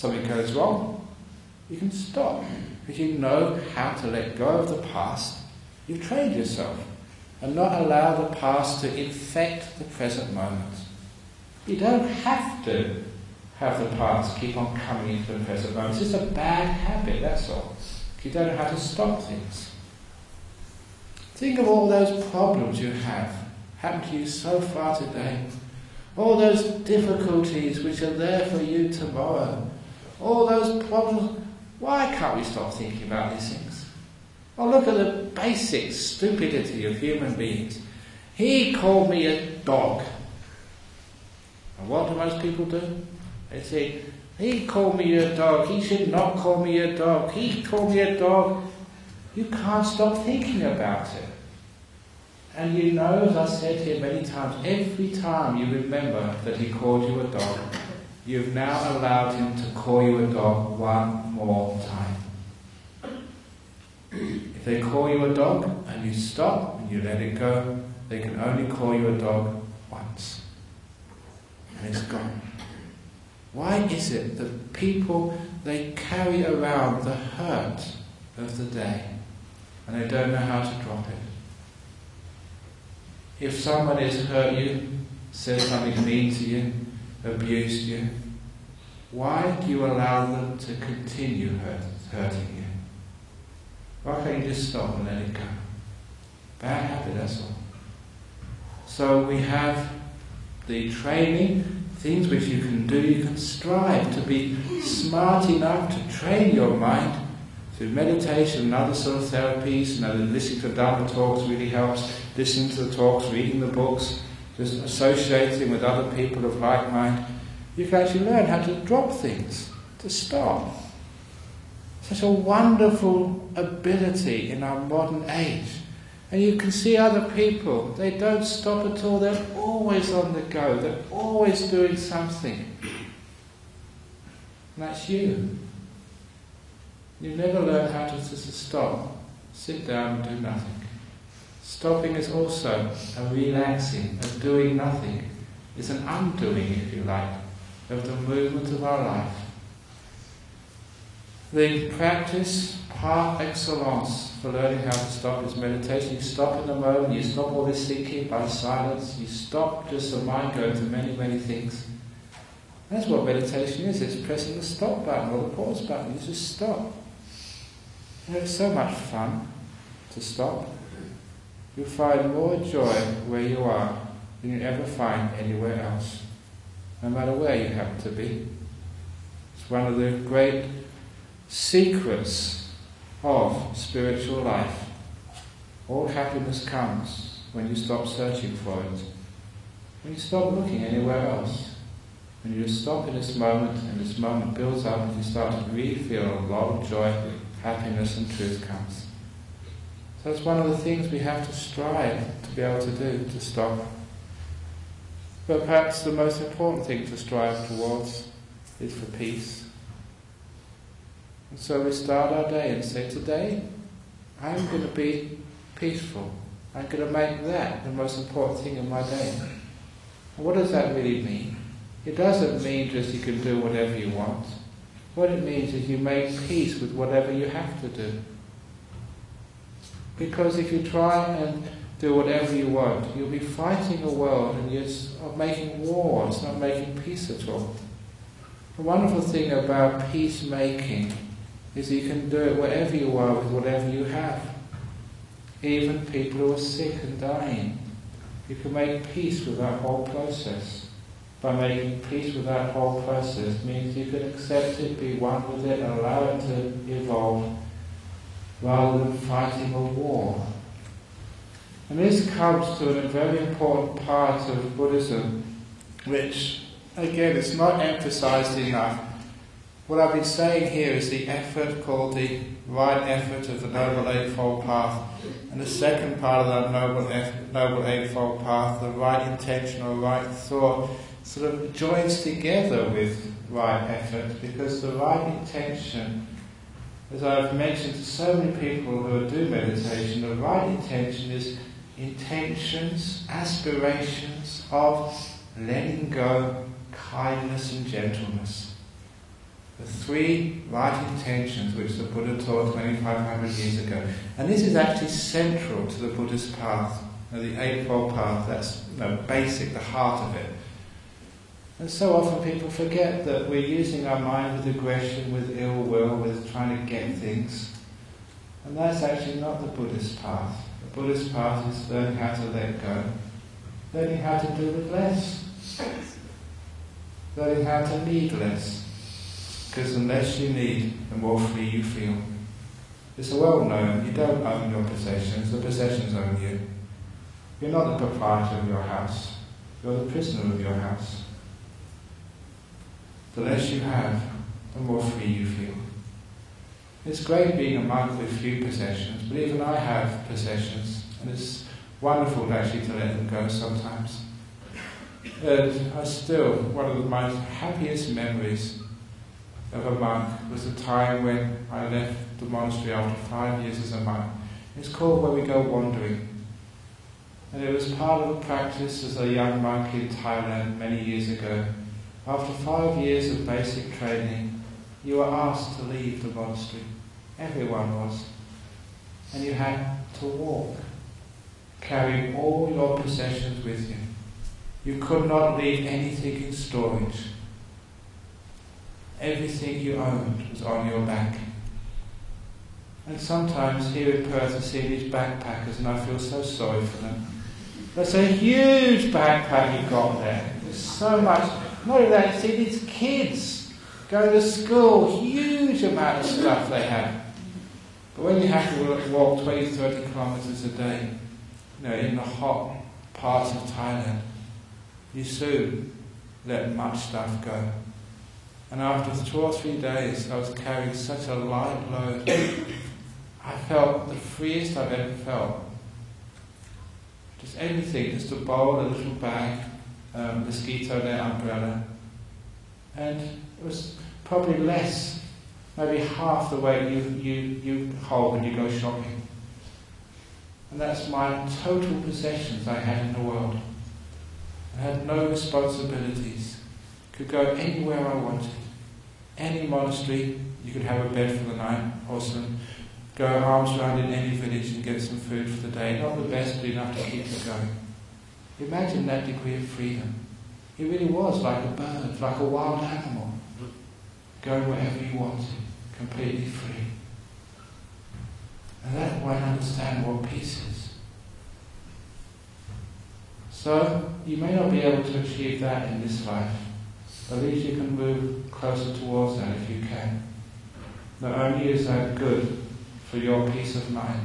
something goes wrong, you can stop. Because you know how to let go of the past. You've trained yourself. And not allow the past to infect the present moment. You don't have to have the past keep on coming into the present moment. It's just a bad habit, that's all. You don't know how to stop things. Think of all those problems you have happened to you so far today. All those difficulties which are there for you tomorrow. All those problems. Why can't we stop thinking about these things? Well, look at the basic stupidity of human beings. He called me a dog. And what do most people do? They say, he called me a dog. He should not call me a dog. He called me a dog. You can't stop thinking about it. And you know, as I said here many times, every time you remember that he called you a dog, you've now allowed him to call you a dog one more time. If they call you a dog and you stop and you let it go, they can only call you a dog once. And it's gone. Why is it that people, they carry around the hurt of the day and they don't know how to drop it? If someone has hurt you, said something mean to you, abused you, why do you allow them to continue hurting you? Why can't you just stop and let it go? Bad habit, that's all. So we have the training, things which you can do. You can strive to be smart enough to train your mind through meditation and other sort of therapies. Listening to Dhamma talks really helps. Listening to the talks, reading the books, just associating with other people of like mind. You can actually learn how to drop things, to stop. Such a wonderful ability in our modern age. And you can see other people, they don't stop at all, they're always on the go, they're always doing something. And that's you. You never learn how to stop, sit down and do nothing. Stopping is also a relaxing, a doing nothing. It's an undoing, if you like, of the movement of our life. The practice par excellence for learning how to stop is meditation. You stop in the moment, you stop all this thinking by silence, you stop just the mind going to many, many things. That's what meditation is, it's pressing the stop button or the pause button, you just stop. It's so much fun to stop. You'll find more joy where you are than you ever find anywhere else, no matter where you happen to be. It's one of the great secrets of spiritual life. All happiness comes when you stop searching for it, when you stop looking anywhere else, when you just stop in this moment and this moment builds up and you start to really feel a lot of joy, happiness and truth comes. So it's one of the things we have to strive to be able to do, to stop. But perhaps the most important thing to strive towards is for peace. And so we start our day and say, today I'm going to be peaceful. I'm going to make that the most important thing in my day. And what does that really mean? It doesn't mean just you can do whatever you want. What it means is you make peace with whatever you have to do. Because if you try and do whatever you want, you'll be fighting a world and you're making war, it's not making peace at all. The wonderful thing about peacemaking is you can do it wherever you are with whatever you have. Even people who are sick and dying. You can make peace with that whole process. By making peace with that whole process means you can accept it, be one with it, and allow it to evolve, rather than fighting a war. And this comes to a very important part of Buddhism, which, again, is not emphasized enough. What I've been saying here is the effort called the right effort of the Noble Eightfold Path, and the second part of that Noble Eightfold Path, the right intention or right thought, sort of joins together with right effort, because the right intention, as I've mentioned to so many people who do meditation, the right intention is intentions, aspirations of letting go, kindness and gentleness. The 3 right intentions which the Buddha taught 2,500 years ago. And this is actually central to the Buddhist path, the Eightfold Path. That's basic, the heart of it. And so often people forget that we're using our mind with aggression, with ill will, with trying to get things. And that's actually not the Buddhist path. The Buddhist path is learning how to let go, learning how to do with less, learning how to need less. Because the less you need, the more free you feel. It's well known, you don't own your possessions, the possessions own you. You're not the proprietor of your house, you're the prisoner of your house. The less you have, the more free you feel. It's great being a monk with few possessions, but even I have possessions, and it's wonderful actually to let them go sometimes. And one of my happiest memories of a monk was the time when I left the monastery after 5 years as a monk. It's called When We Go Wandering. And it was part of a practice as a young monk in Thailand many years ago. After 5 years of basic training, you were asked to leave the monastery. Everyone was. And you had to walk, carrying all your possessions with you. You could not leave anything in storage. Everything you owned was on your back. And sometimes here in Perth I see these backpackers and I feel so sorry for them. That's a huge backpack you've got there. There's so much. Not only that, you see these kids going to school, huge amount of stuff they have. But when you have to walk 20, 30 kilometres a day, in the hot parts of Thailand, you soon let much stuff go. And after 2 or 3 days, I was carrying such a light load. I felt the freest I've ever felt. Just anything, just a bowl, a little bag, mosquito net, umbrella. And it was probably less, maybe half the weight you hold when you go shopping. And that's my total possessions I had in the world. I had no responsibilities. Could go anywhere I wanted. Any monastery, you could have a bed for the night, awesome. Go arms around in any village and get some food for the day. Not the best, but enough to keep you going. Imagine that degree of freedom. It really was like a bird, like a wild animal. Going wherever you wanted, completely free. And that's why I understand what peace is. So, you may not be able to achieve that in this life. At least you can move closer towards that if you can. Not only is that good for your peace of mind,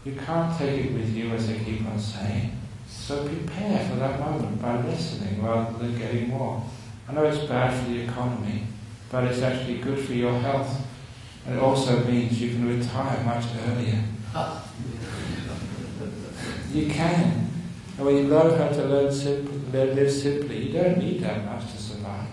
you can't take it with you, as they keep on saying. So prepare for that moment by lessening rather than getting more. I know it's bad for the economy, but it's actually good for your health. And it also means you can retire much earlier. You can. And when you learn how to live simply, you don't need that much to survive.